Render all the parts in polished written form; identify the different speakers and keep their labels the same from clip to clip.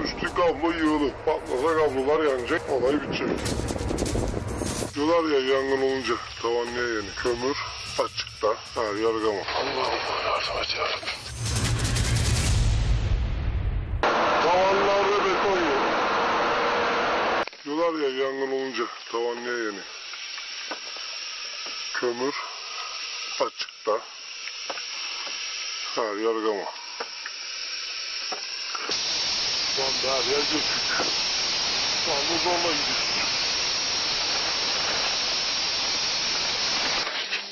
Speaker 1: üstü kablo yığılı. Patlasa kablolar yanacak, olay bitecek. Diyorlar ya yangın olunca tavan niye yanıyor? Kömür açıkta, her yer gama. Allah'ım yardım et yarabbim. Tavanlarda beton yok. Diyorlar ya yangın olunca tavan niye yanıyor? Kömür açıkta, her yer gama. Şu anda her yer göçük. Şu anda zorla gidiyoruz.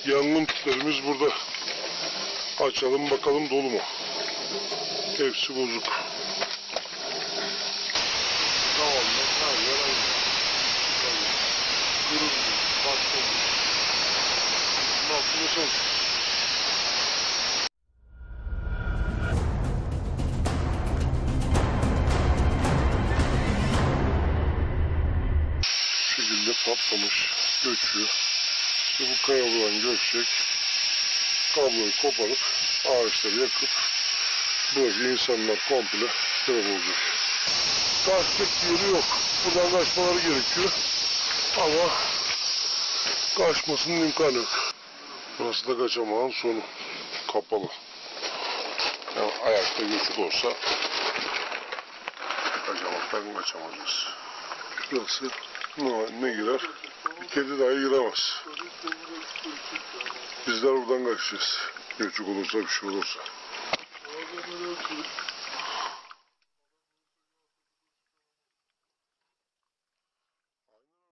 Speaker 1: Yangın tüplerimiz burada. Açalım bakalım dolu mu? Hepsi bozuk. Tamam mı? Her yer aynı. Kırıldı. Patladı. Ne yapıyorsun? Bu şekilde patlamış. Göçüyor. İşte bu kayalığa göçecek. Kabloyu koparıp ağaçları yakıp buradaki insanlar komple sebep olacak. Kaçacak yeri yok. Buradan kaçmaları gerekiyor. Ama kaçmasının imkanı yok. Burası da kaçamağın sonu. Kapalı. Yani ayakta göçük olsa kaçamaktan kaçamayacağız. Şurası ne girer? Bir kedi dahi giremez. Bizler buradan kaçacağız. Göçük olursa bir şey olursa.